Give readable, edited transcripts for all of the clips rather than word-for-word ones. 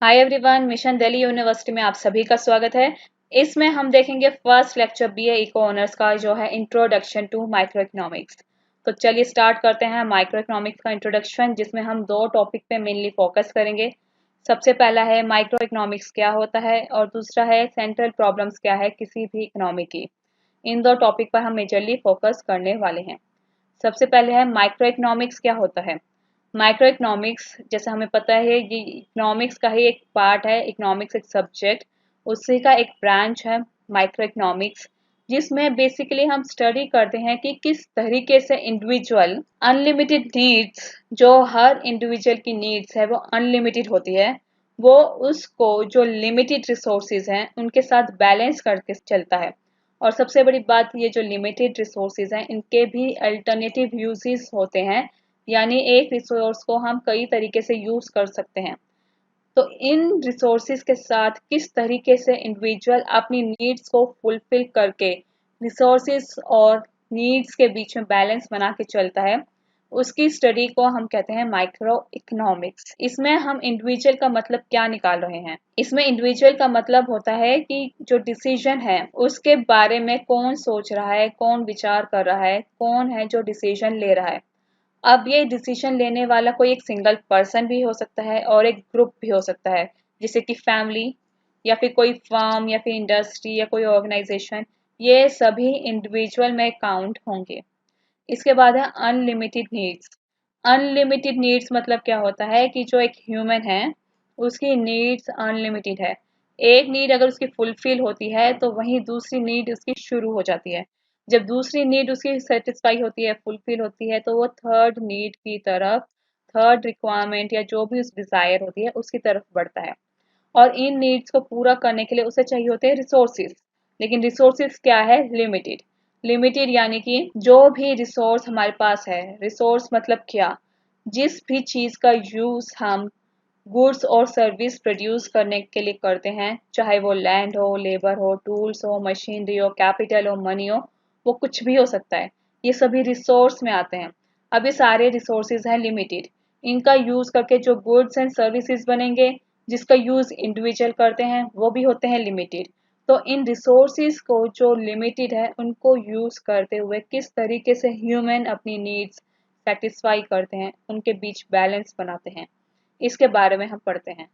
हाय everyone, mission Delhi university में आप सभी का स्वागत है। इसमें हम देखेंगे first lecture BA eco honours का जो है इंट्रोडक्शन टू माइक्रो इकोनॉमिक्स। तो चलिए स्टार्ट करते हैं माइक्रो इकोनॉमिक्स का इंट्रोडक्शन, जिसमें हम दो टॉपिक पे मेनली फोकस करेंगे। सबसे पहला है माइक्रो इकोनॉमिक्स क्या होता है और दूसरा है सेंट्रल प्रॉब्लम्स क्या है किसी भी इकोनॉमी की। इन दो टॉपिक पर हम मेजरली फोकस करने वाले हैं। सबसे पहले है माइक्रो इकोनॉमिक्स क्या होता है। माइक्रो इकोनॉमिक्स जैसे हमें पता है ये इकोनॉमिक्स का ही एक पार्ट है। इकोनॉमिक्स एक सब्जेक्ट, उसी का एक ब्रांच है माइक्रो इकोनॉमिक्स, जिसमें बेसिकली हम स्टडी करते हैं कि किस तरीके से इंडिविजुअल अनलिमिटेड नीड्स, जो हर इंडिविजुअल की नीड्स है वो अनलिमिटेड होती है, वो उसको जो लिमिटेड रिसोर्सेज हैं उनके साथ बैलेंस करके चलता है। और सबसे बड़ी बात, ये जो लिमिटेड रिसोर्सेज हैं इनके भी अल्टरनेटिव यूजेस होते हैं, यानी एक रिसोर्स को हम कई तरीके से यूज कर सकते हैं। तो इन रिसोर्सेज के साथ किस तरीके से इंडिविजुअल अपनी नीड्स को फुलफिल करके रिसोर्सेज और नीड्स के बीच में बैलेंस बना के चलता है, उसकी स्टडी को हम कहते हैं माइक्रो इकोनॉमिक्स। इसमें हम इंडिविजुअल का मतलब क्या निकाल रहे हैं। इसमें इंडिविजुअल का मतलब होता है कि जो डिसीजन है उसके बारे में कौन सोच रहा है, कौन विचार कर रहा है, कौन है जो डिसीजन ले रहा है। अब ये डिसीजन लेने वाला कोई एक सिंगल पर्सन भी हो सकता है और एक ग्रुप भी हो सकता है, जैसे कि फैमिली या फिर कोई फर्म या फिर इंडस्ट्री या कोई ऑर्गेनाइजेशन। ये सभी इंडिविजुअल में काउंट होंगे। इसके बाद है अनलिमिटेड नीड्स। अनलिमिटेड नीड्स मतलब क्या होता है कि जो एक ह्यूमन है उसकी नीड्स अनलिमिटेड है। एक नीड अगर उसकी फुलफिल होती है तो वहीं दूसरी नीड उसकी शुरू हो जाती है। जब दूसरी नीड उसकी सेटिस्फाई होती है, फुलफिल होती है, तो वो थर्ड नीड की तरफ, थर्ड रिक्वायरमेंट या जो भी उस डिजायर होती है उसकी तरफ बढ़ता है। और इन नीड्स को पूरा करने के लिए उसे चाहिए होते हैं रिसोर्सेज। लेकिन रिसोर्सेज क्या है? लिमिटेड। लिमिटेड यानी कि जो भी रिसोर्स हमारे पास है, रिसोर्स मतलब क्या, जिस भी चीज का यूज हम गुड्स और सर्विस प्रोड्यूस करने के लिए करते हैं, चाहे वो लैंड हो, लेबर हो, टूल्स हो, मशीनरी हो, कैपिटल हो, मनी हो, वो कुछ भी हो सकता है। ये सभी रिसोर्स में आते हैं। अब ये सारे रिसोर्सेज हैं लिमिटेड। इनका यूज करके जो गुड्स एंड सर्विसेज बनेंगे, जिसका यूज इंडिविजुअल करते हैं, वो भी होते हैं लिमिटेड। तो इन रिसोर्सेज को जो लिमिटेड है उनको यूज करते हुए किस तरीके से ह्यूमन अपनी नीड्स सेटिस्फाई करते हैं, उनके बीच बैलेंस बनाते हैं, इसके बारे में हम पढ़ते हैं।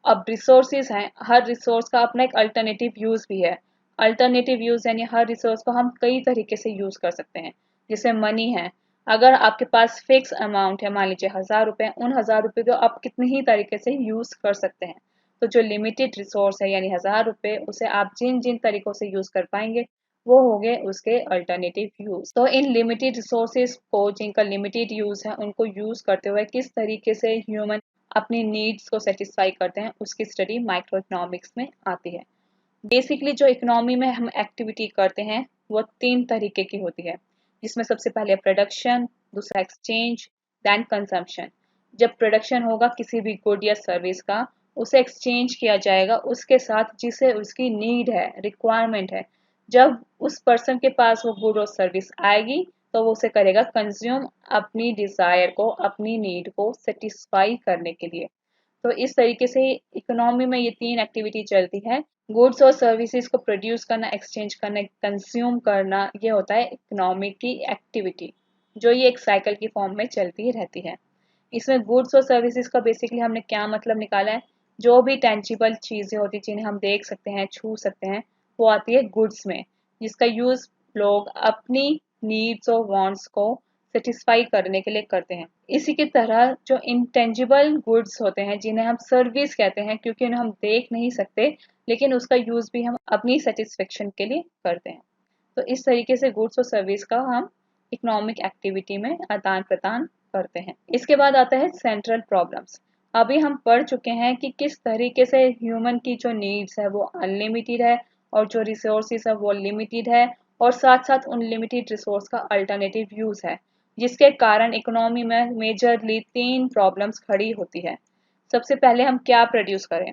अब रिसोर्सेज हैं, हर रिसोर्स का अपना एक अल्टरनेटिव यूज भी है। अल्टरनेटिव यूज यानी हर रिसोर्स को हम कई तरीके से यूज कर सकते हैं। जैसे मनी है, अगर आपके पास फिक्स अमाउंट है, मान लीजिए 1000 रुपए, उन 1000 रुपए को आप कितने ही तरीके से यूज कर सकते हैं। तो जो लिमिटेड रिसोर्स है यानी 1000 रुपए, उसे आप जिन जिन तरीकों से यूज कर पाएंगे वो हो गए उसके अल्टरनेटिव यूज। तो इन लिमिटेड रिसोर्सेज को, जिनका लिमिटेड यूज है, उनको यूज करते हुए किस तरीके से ह्यूमन अपनी नीड्स को सेटिस्फाई करते हैं, उसकी स्टडी माइक्रो इकोनॉमिक्स में आती है। बेसिकली जो इकोनॉमी में हम एक्टिविटी करते हैं वो तीन तरीके की होती है, जिसमें सबसे पहले प्रोडक्शन, दूसरा एक्सचेंज, देन कंजम्पशन। जब प्रोडक्शन होगा किसी भी गुड या सर्विस का, उसे एक्सचेंज किया जाएगा उसके साथ जिसे उसकी नीड है, रिक्वायरमेंट है। जब उस पर्सन के पास वो गुड और सर्विस आएगी तो वो उसे करेगा कंज्यूम, अपनी डिजायर को, अपनी नीड को सेटिस्फाई करने के लिए। तो इस तरीके से इकोनॉमी में ये तीन एक्टिविटी चलती है। गुड्स और सर्विसेज को प्रोड्यूस करना, एक्सचेंज करना, कंज्यूम करना, ये होता है इकोनॉमी की एक्टिविटी, जो ये एक साइकिल की फॉर्म में चलती रहती है। इसमें गुड्स और सर्विसेज का बेसिकली हमने क्या मतलब निकाला है, जो भी टेंजिबल चीजें होती हैं जिन्हें हम देख सकते हैं, छू सकते हैं, वो आती है गुड्स में, जिसका यूज लोग अपनी नीड्स और वांट्स को सेटिस्फाई करने के लिए करते हैं। इसी की तरह जो इंटेंजिबल गुड्स होते हैं, जिन्हें हम सर्विस कहते हैं, क्योंकि उन्हें हम देख नहीं सकते, लेकिन उसका यूज भी हम अपनी सेटिस्फेक्शन के लिए करते हैं। तो इस तरीके से गुड्स और सर्विस का हम इकोनॉमिक एक्टिविटी में आदान प्रदान करते हैं। इसके बाद आता है सेंट्रल प्रॉब्लम्स। अभी हम पढ़ चुके हैं कि किस तरीके से ह्यूमन की जो नीड्स है वो अनलिमिटेड है और जो रिसोर्सेज है वो लिमिटेड है, और साथ साथ उन लिमिटेड रिसोर्स का अल्टरनेटिव यूज है, जिसके कारण इकोनॉमी में मेजरली तीन प्रॉब्लम्स खड़ी होती है। सबसे पहले हम क्या प्रोड्यूस करें,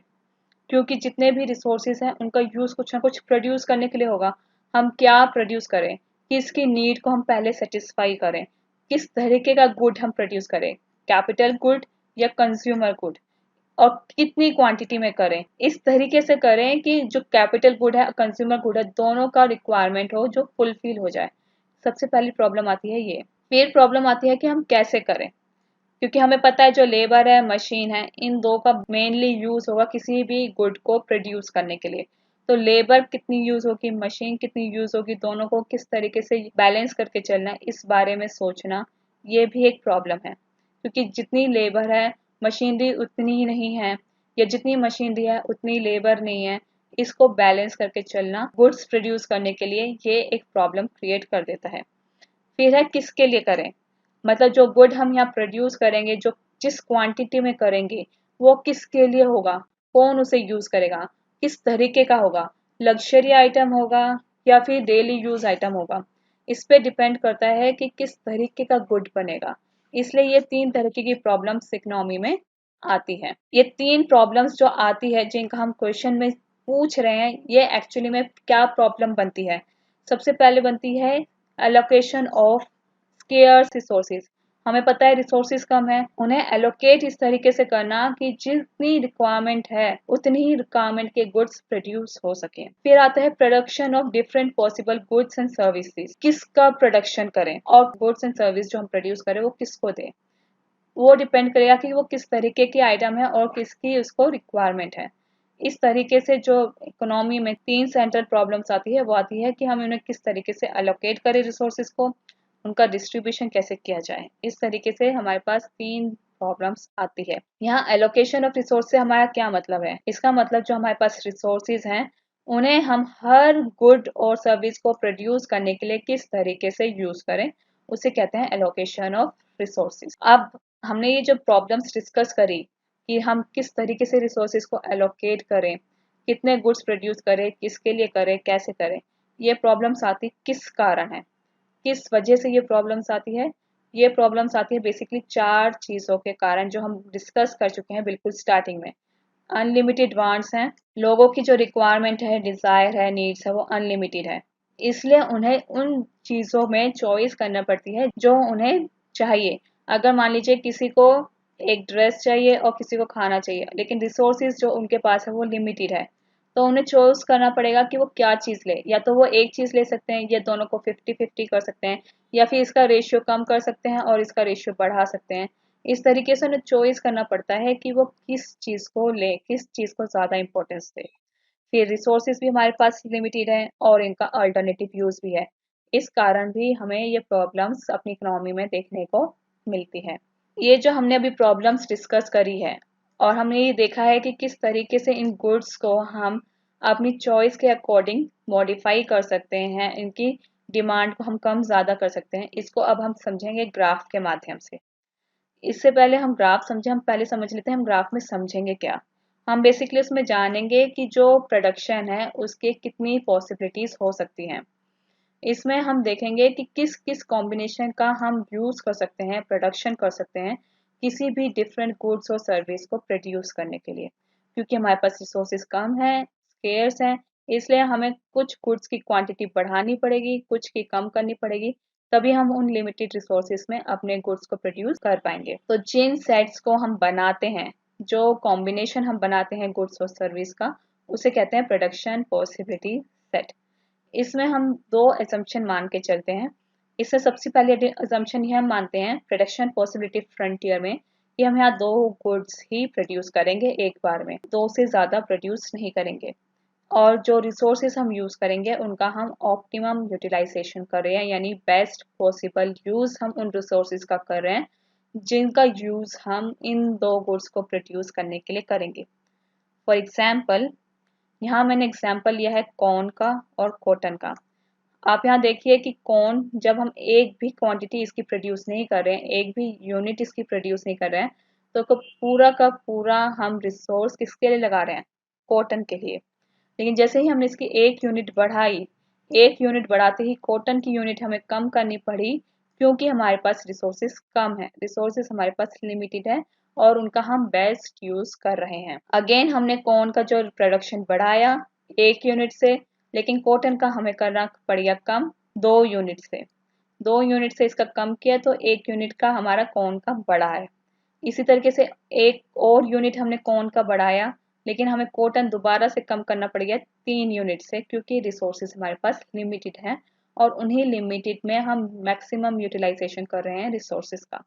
क्योंकि जितने भी रिसोर्सेज हैं उनका यूज कुछ ना कुछ प्रोड्यूस करने के लिए होगा। हम क्या प्रोड्यूस करें, किसकी नीड को हम पहले सेटिस्फाई करें, किस तरीके का गुड हम प्रोड्यूस करें, कैपिटल गुड या कंज्यूमर गुड। और कितनी क्वांटिटी में करें। इस तरीके से करें कि जो कैपिटल गुड है कंज्यूमर गुड है दोनों का रिक्वायरमेंट हो जो फुलफिल हो जाए। सबसे पहली प्रॉब्लम आती है ये। फिर प्रॉब्लम आती है कि हम कैसे करें, क्योंकि हमें पता है जो लेबर है मशीन है इन दो का मेनली यूज होगा किसी भी गुड को प्रोड्यूस करने के लिए। तो लेबर कितनी यूज होगी, मशीन कितनी यूज होगी, दोनों को किस तरीके से बैलेंस करके चलना है इस बारे में सोचना ये भी एक प्रॉब्लम है। क्योंकि जितनी लेबर है मशीनरी उतनी ही नहीं है, या जितनी मशीनरी है उतनी लेबर नहीं है। इसको बैलेंस करके चलना गुड्स प्रोड्यूस करने के लिए ये एक प्रॉब्लम क्रिएट कर देता है। फिर है किसके लिए करें, मतलब जो गुड हम यहाँ प्रोड्यूस करेंगे जो जिस क्वांटिटी में करेंगे वो किसके लिए होगा, कौन उसे यूज करेगा, किस तरीके का होगा, लग्जरी आइटम होगा या फिर डेली यूज आइटम होगा। इस पे डिपेंड करता है कि किस तरीके का गुड बनेगा। इसलिए ये तीन तरीके की प्रॉब्लम्स इकोनॉमी में आती है। ये तीन प्रॉब्लम्स जो आती है जिनका हम क्वेश्चन में पूछ रहे हैं ये एक्चुअली में क्या प्रॉब्लम बनती है। सबसे पहले बनती है एलोकेशन ऑफ स्केयर्स रिसोर्सेज। हमें पता है रिसोर्सेज कम है, उन्हें एलोकेट इस तरीके से करना कि जितनी रिक्वायरमेंट है उतनी ही रिक्वायरमेंट के गुड्स प्रोड्यूस हो सके। फिर आता है production of different possible goods and services. किसका प्रोडक्शन करें और गुड्स एंड सर्विस जो हम प्रोड्यूस करें वो किसको दें, वो डिपेंड करेगा कि वो किस तरीके की आइटम है और किसकी उसको रिक्वायरमेंट है। इस तरीके से जो इकोनॉमी में तीन सेंट्रल प्रॉब्लम्स आती है वो आती है कि हम उन्हें किस तरीके से अलोकेट करें रिसोर्सेज को, उनका डिस्ट्रीब्यूशन कैसे किया जाए। इस तरीके से हमारे पास तीन प्रॉब्लम्स आती है। यहाँ एलोकेशन ऑफ रिसोर्स से हमारा क्या मतलब है, इसका मतलब जो हमारे पास रिसोर्सेज हैं उन्हें हम हर गुड और सर्विस को प्रोड्यूस करने के लिए किस तरीके से यूज करें उसे कहते हैं एलोकेशन ऑफ रिसोर्सेज। अब हमने ये जो प्रॉब्लम्स डिस्कस करी कि हम किस तरीके से रिसोर्सेज को एलोकेट करें, कितने गुड्स प्रोड्यूस करें, किसके लिए करें, कैसे करें, ये प्रॉब्लम्स आती किस कारण है, किस वजह से ये प्रॉब्लम्स आती है। ये प्रॉब्लम्स आती है बेसिकली चार चीज़ों के कारण जो हम डिस्कस कर चुके हैं बिल्कुल स्टार्टिंग में। अनलिमिटेड वांट्स हैं, लोगों की जो रिक्वायरमेंट है, डिज़ायर है, नीड्स है वो अनलिमिटेड है। इसलिए उन्हें उन चीज़ों में चॉइस करना पड़ती है जो उन्हें चाहिए। अगर मान लीजिए किसी को एक ड्रेस चाहिए और किसी को खाना चाहिए लेकिन रिसोर्सेज जो उनके पास है वो लिमिटेड है, तो उन्हें चॉइस करना पड़ेगा कि वो क्या चीज़ ले। या तो वो एक चीज़ ले सकते हैं या दोनों को 50-50 कर सकते हैं, या फिर इसका रेशियो कम कर सकते हैं और इसका रेशियो बढ़ा सकते हैं। इस तरीके से उन्हें चॉइस करना पड़ता है कि वो किस चीज़ को ले, किस चीज़ को ज़्यादा इंपॉर्टेंस दे। फिर रिसोर्सेज भी हमारे पास लिमिटेड है और इनका अल्टरनेटिव यूज़ भी है। इस कारण भी हमें ये प्रॉब्लम्स अपनी इकोनॉमी में देखने को मिलती है। ये जो हमने अभी प्रॉब्लम्स डिस्कस करी है और हमने ये देखा है कि किस तरीके से इन गुड्स को हम अपनी चॉइस के अकॉर्डिंग मॉडिफाई कर सकते हैं, इनकी डिमांड को हम कम ज़्यादा कर सकते हैं। इसको अब हम समझेंगे ग्राफ के माध्यम से। इससे पहले हम ग्राफ समझें, हम पहले समझ लेते हैं हम ग्राफ में समझेंगे क्या। हम बेसिकली उसमें जानेंगे कि जो प्रोडक्शन है उसके कितनी पॉसिबिलिटीज़ हो सकती हैं। इसमें हम देखेंगे कि किस किस कॉम्बिनेशन का हम यूज़ कर सकते हैं, प्रोडक्शन कर सकते हैं किसी भी डिफरेंट गुड्स और सर्विस को प्रोड्यूस करने के लिए। क्योंकि हमारे पास रिसोर्सेज कम हैं, स्केर्स हैं, इसलिए हमें कुछ गुड्स की क्वांटिटी बढ़ानी पड़ेगी, कुछ की कम करनी पड़ेगी, तभी हम उन लिमिटेड रिसोर्सेज में अपने गुड्स को प्रोड्यूस कर पाएंगे। तो जिन सेट्स को हम बनाते हैं, जो कॉम्बिनेशन हम बनाते हैं गुड्स और सर्विस का, उसे कहते हैं प्रोडक्शन पॉसिबिलिटी सेट। इसमें हम दो असम्पशन मान के चलते हैं। इससे सबसे पहले असम्पशन ये हम मानते हैं प्रोडक्शन पॉसिबिलिटी फ्रंटियर में कि हम यहाँ दो गुड्स ही प्रोड्यूस करेंगे एक बार में, दो से ज़्यादा प्रोड्यूस नहीं करेंगे। और जो रिसोर्सेज हम यूज़ करेंगे उनका हम ऑप्टिमम यूटिलाइजेशन कर रहे हैं, यानी बेस्ट पॉसिबल यूज़ हम उन रिसोर्सेज का कर रहे हैं जिनका यूज़ हम इन दो गुड्स को प्रोड्यूस करने के लिए करेंगे। फॉर एग्जाम्पल यहाँ मैंने एग्जाम्पल लिया है कॉर्न का और कॉटन का। आप यहाँ देखिए कि कॉर्न जब हम एक भी क्वांटिटी इसकी प्रोड्यूस नहीं कर रहे हैं, एक भी यूनिट इसकी प्रोड्यूस नहीं कर रहे हैं, तो पूरा का पूरा हम रिसोर्स किसके लिए लगा रहे हैं, कॉटन के लिए। लेकिन जैसे ही हमने इसकी एक यूनिट बढ़ाई, एक यूनिट बढ़ाते ही कॉटन की यूनिट हमें कम करनी पड़ी, क्योंकि हमारे पास रिसोर्सेज कम है, रिसोर्सेज हमारे पास लिमिटेड है और उनका हम बेस्ट यूज कर रहे हैं। अगेन हमने कॉर्न का जो प्रोडक्शन बढ़ाया एक यूनिट से, लेकिन कॉटन का हमें करना पड़ेगा कम 2 यूनिट से। 2 यूनिट से इसका कम किया तो 1 यूनिट का हमारा कॉर्न का बढ़ा है। इसी तरीके से एक और यूनिट हमने कॉर्न का बढ़ाया, लेकिन हमें कॉटन दोबारा से कम करना पड़ गया 3 यूनिट से, क्योंकि रिसोर्सेज हमारे पास लिमिटेड हैं और उन्हीं लिमिटेड में हम मैक्सिमम यूटिलाइजेशन कर रहे हैं रिसोर्सेज का।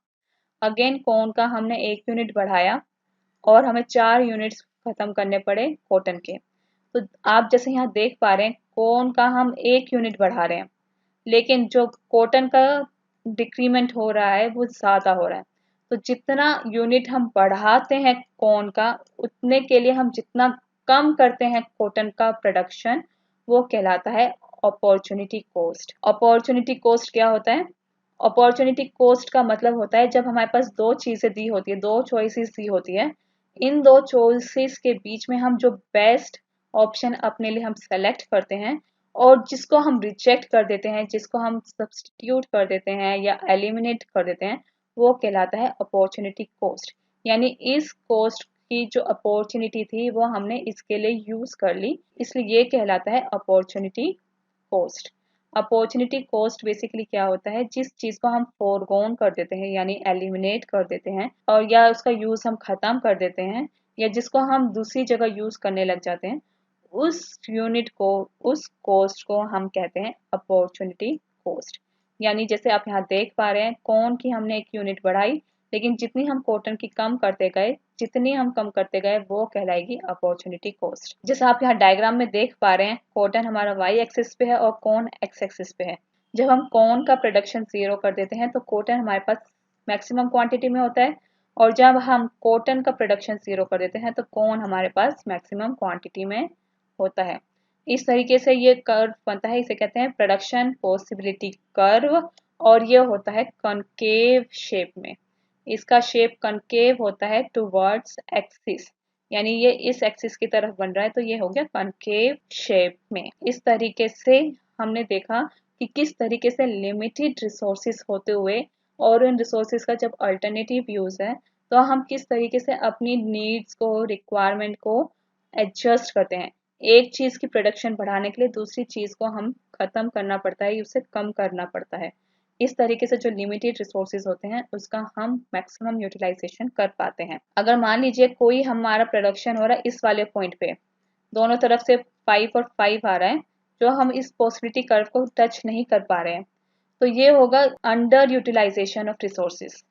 अगेन कॉर्न का हमने 1 यूनिट बढ़ाया और हमें 4 यूनिट्स खत्म करने पड़े कॉटन के। तो आप जैसे यहाँ देख पा रहे हैं कॉर्न का हम 1 यूनिट बढ़ा रहे हैं, लेकिन जो कॉटन का डिक्रीमेंट हो रहा है वो ज़्यादा हो रहा है। तो जितना यूनिट हम बढ़ाते हैं कॉर्न का, उतने के लिए हम जितना कम करते हैं कॉटन का प्रोडक्शन, वो कहलाता है अपॉर्चुनिटी कॉस्ट। अपॉर्चुनिटी कॉस्ट क्या होता है? अपॉर्चुनिटी कॉस्ट का मतलब होता है जब हमारे पास दो चीज़ें दी होती है, दो चॉइसेस दी होती है, इन दो चॉइसेस के बीच में हम जो बेस्ट ऑप्शन अपने लिए हम सेलेक्ट करते हैं और जिसको हम रिजेक्ट कर देते हैं, जिसको हम सब्स्टिट्यूट कर देते हैं या एलिमिनेट कर देते हैं, वो कहलाता है अपॉर्चुनिटी कॉस्ट। यानी इस कॉस्ट की जो अपॉर्चुनिटी थी वो हमने इसके लिए यूज कर ली, इसलिए ये कहलाता है opportunity cost. Opportunity cost basically क्या होता है? जिस चीज को हम फोरगोन कर देते हैं यानी एलिमिनेट कर देते हैं और या उसका यूज हम खत्म कर देते हैं या जिसको हम दूसरी जगह यूज करने लग जाते हैं, उस यूनिट को, उस कॉस्ट को हम कहते हैं अपॉर्चुनिटी कॉस्ट। यानी जैसे आप यहाँ देख पा रहे हैं कॉर्न की हमने 1 यूनिट बढ़ाई, लेकिन जितनी हम कॉटन की कम करते गए, जितनी हम कम करते गए वो कहलाएगी अपॉर्चुनिटी कॉस्ट। जैसे आप यहाँ डायग्राम में देख पा रहे हैं कॉटन हमारा वाई एक्सिस पे है और कॉर्न एक्स एक्सिस पे है। जब हम कॉर्न का प्रोडक्शन 0 कर देते हैं तो कॉटन हमारे पास मैक्सिमम क्वांटिटी में होता है, और जब हम कॉटन का प्रोडक्शन 0 कर देते हैं तो कॉर्न हमारे पास मैक्सिमम क्वांटिटी में होता है। इस तरीके से ये कर्व बनता है, इसे कहते हैं प्रोडक्शन पॉसिबिलिटी कर्व, और ये होता है कॉनकेव शेप में। इसका शेप कॉनकेव होता है टुवर्ड्स एक्सिस, यानी ये इस एक्सिस की तरफ बन रहा है, तो ये हो गया कॉनकेव शेप में। इस तरीके से हमने देखा कि किस तरीके से लिमिटेड रिसोर्सेज होते हुए और इन रिसोर्सेज का जब अल्टरनेटिव यूज है, तो हम किस तरीके से अपनी नीड्स को, रिक्वायरमेंट को एडजस्ट करते हैं। एक चीज की प्रोडक्शन बढ़ाने के लिए दूसरी चीज को हम खत्म करना पड़ता है, उसे कम करना पड़ता है। इस तरीके से जो लिमिटेड रिसोर्सेज होते हैं उसका हम मैक्सिमम यूटिलाइजेशन कर पाते हैं। अगर मान लीजिए कोई हमारा प्रोडक्शन हो रहा है इस वाले पॉइंट पे, दोनों तरफ से 5 और 5 आ रहा है, जो हम इस पॉसिबिलिटी कर्व को टच नहीं कर पा रहे हैं, तो ये होगा अंडर यूटिलाइजेशन ऑफ रिसोर्सेज।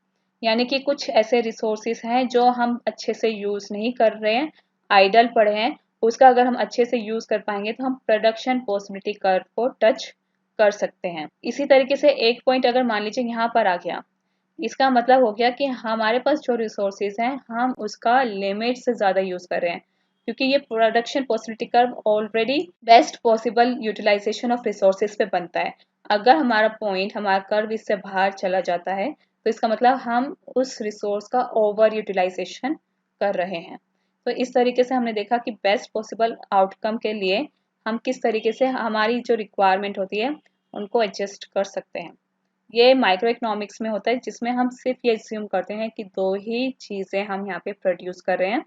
यानी कि कुछ ऐसे रिसोर्सेज हैं जो हम अच्छे से यूज नहीं कर रहे हैं, आइडल पड़े हैं, उसका अगर हम अच्छे से यूज कर पाएंगे तो हम प्रोडक्शन पॉसिबिलिटी कर्व को टच कर सकते हैं। इसी तरीके से एक पॉइंट अगर मान लीजिए यहाँ पर आ गया, इसका मतलब हो गया कि हमारे पास जो रिसोर्सेज हैं हम उसका लिमिट से ज़्यादा यूज कर रहे हैं, क्योंकि ये production possibility curve already best possible utilisation of resources पे बनता है। अगर हमारा पॉइंट, हमारा कर्व इससे बाहर चला जाता है तो इसका मतलब हम उस रिसोर्स का ओवर यूटिलाइजेशन कर रहे हैं। तो इस तरीके से हमने देखा कि बेस्ट पॉसिबल आउटकम के लिए हम किस तरीके से हमारी जो रिक्वायरमेंट होती है उनको एडजस्ट कर सकते हैं। ये माइक्रो इकोनॉमिक्स में होता है, जिसमें हम सिर्फ ये एज्यूम करते हैं कि दो ही चीज़ें हम यहाँ पे प्रोड्यूस कर रहे हैं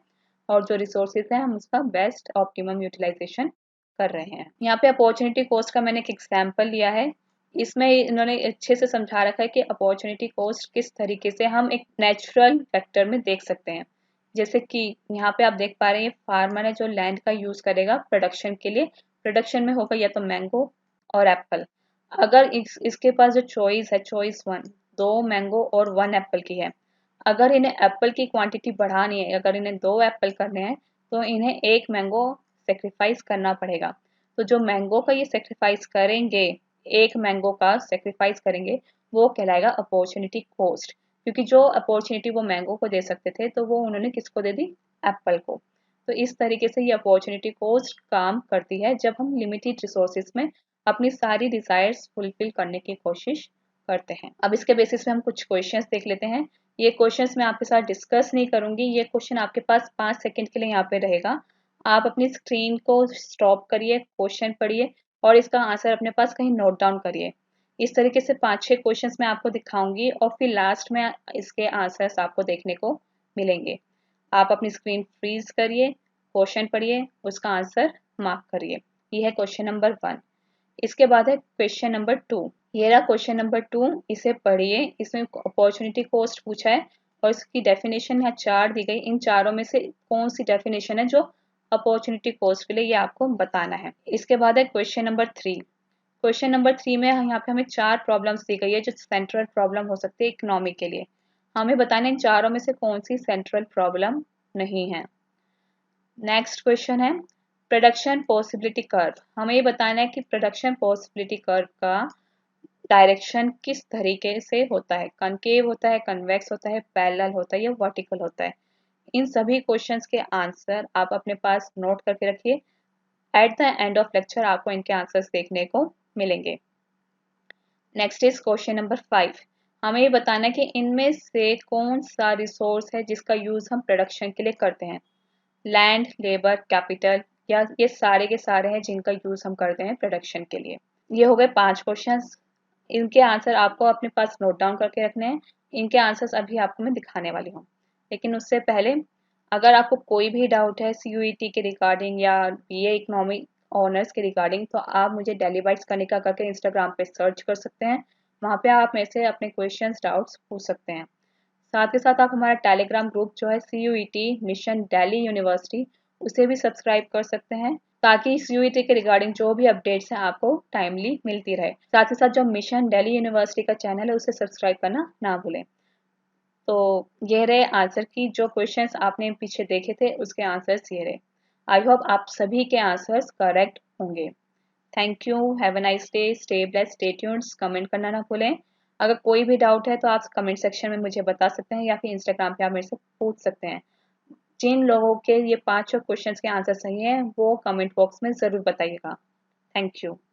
और जो रिसोर्सेज हैं हम उसका बेस्ट ऑप्टिमम यूटिलाइजेशन कर रहे हैं। यहाँ पे अपॉर्चुनिटी कॉस्ट का मैंने एक एग्जाम्पल लिया है। इसमें इन्होंने अच्छे से समझा रखा है कि अपॉर्चुनिटी कॉस्ट किस तरीके से हम एक नेचुरल फैक्टर में देख सकते हैं। जैसे कि यहाँ पे आप देख पा रहे हैं फार्मर है जो लैंड का यूज करेगा प्रोडक्शन के लिए। प्रोडक्शन में होगा या तो मैंगो और एप्पल। अगर इसके पास जो चॉइस है, चॉइस 1, 2 मैंगो और 1 एप्पल की है। अगर इन्हें एप्पल की क्वांटिटी बढ़ानी है, अगर इन्हें 2 एप्पल करने हैं, तो इन्हें 1 मैंगो सेक्रीफाइस करना पड़ेगा। तो जो मैंगो का ये सेक्रीफाइस करेंगे, 1 मैंगो का सेक्रीफाइस करेंगे, वो कहलाएगा अपॉर्चुनिटी कॉस्ट, क्योंकि जो अपॉर्चुनिटी वो मैंगो को दे सकते थे तो वो उन्होंने किसको दे दी? एप्पल को। तो इस तरीके से ये अपॉर्चुनिटी कॉस्ट काम करती है जब हम लिमिटेड रिसोर्सेज में अपनी सारी डिजायर्स फुलफिल करने की कोशिश करते हैं। अब इसके बेसिस पे हम कुछ क्वेश्चंस देख लेते हैं। ये क्वेश्चंस मैं आपके साथ डिस्कस नहीं करूंगी, ये क्वेश्चन आपके पास 5 सेकंड के लिए यहाँ पे रहेगा। आप अपनी स्क्रीन को स्टॉप करिए, क्वेश्चन पढ़िए और इसका आंसर अपने पास कहीं नोट डाउन करिए। इस तरीके से 5-6 क्वेश्चंस मैं आपको दिखाऊंगी और फिर लास्ट में इसके आंसर्स आपको देखने को मिलेंगे। आप अपनी स्क्रीन फ्रीज करिए, क्वेश्चन पढ़िए, उसका आंसर मार्क करिए। ये है क्वेश्चन नंबर 1। इसके बाद है क्वेश्चन नंबर 2। ये रहा क्वेश्चन नंबर 2, इसे पढ़िए। इसमें अपॉर्चुनिटी कॉस्ट पूछा है और इसकी डेफिनेशन यहाँ 4 दी गई। इन चारों में से कौन सी डेफिनेशन है जो अपॉर्चुनिटी कॉस्ट के लिए, ये आपको बताना है। इसके बाद है क्वेश्चन नंबर 3। क्वेश्चन नंबर 3 में यहाँ पे हमें 4 प्रॉब्लम्स दी गई है जो सेंट्रल प्रॉब्लम हो सकती है इकोनॉमी के लिए। हमें बताना है इन चारों में से कौन सी सेंट्रल प्रॉब्लम नहीं है। नेक्स्ट क्वेश्चन है प्रोडक्शन पॉसिबिलिटी कर्व। हमें ये बताना है कि प्रोडक्शन पॉसिबिलिटी कर्व का डायरेक्शन किस तरीके से होता है, कनकेव होता है, कन्वेक्स होता है, पैरेलल होता है या वर्टिकल होता है। इन सभी क्वेश्चंस के आंसर आप अपने पास नोट करके रखिए। At the end of lecture आपको इनके आंसर्स देखने को मिलेंगे। Next is question number 5। हमें ये बताना है कि इनमें से कौन सा रिसोर्स है जिसका यूज हम प्रोडक्शन के लिए करते हैं। लैंड, लेबर, कैपिटल, या ये सारे के सारे हैं जिनका यूज हम करते हैं प्रोडक्शन के लिए। ये हो गए 5 क्वेश्चंस। इनके आंसर आपको अपने पास नोट डाउन करके रखने हैं। इनके आंसर्स अभी आपको मैं दिखाने वाली हूँ, लेकिन उससे पहले अगर आपको कोई भी डाउट है सीयूईटी के रिगार्डिंग या बीए इकोनॉमिक ऑनर्स के रिगार्डिंग, तो आप मुझे डेली बाइट्स कनिका करके इंस्टाग्राम पे सर्च कर सकते हैं। वहाँ पे आप मेरे से अपने क्वेश्चंस डाउट्स पूछ सकते हैं। साथ ही साथ आप हमारा टेलीग्राम ग्रुप जो है सीयूईटी मिशन दिल्ली यूनिवर्सिटी, उसे भी सब्सक्राइब कर सकते हैं ताकि सीयूईटी के रिगार्डिंग जो भी अपडेट्स हैं आपको टाइमली मिलती रहे। साथ ही साथ जो मिशन दिल्ली यूनिवर्सिटी का चैनल है उसे सब्सक्राइब करना ना भूलें। तो ये रहे आंसर की जो क्वेश्चंस आपने पीछे देखे थे उसके आंसर्स ये रहे। आई होप आप सभी के आंसर्स करेक्ट होंगे। Thank you, have a nice day, stay blessed, stay tuned. Comment करना ना भूलें। अगर कोई भी डाउट है तो आप कमेंट सेक्शन में मुझे बता सकते हैं या फिर इंस्टाग्राम पे आप मेरे से पूछ सकते हैं। जिन लोगों के ये 5 क्वेश्चंस के आंसर सही हैं वो कमेंट बॉक्स में ज़रूर बताइएगा। Thank you.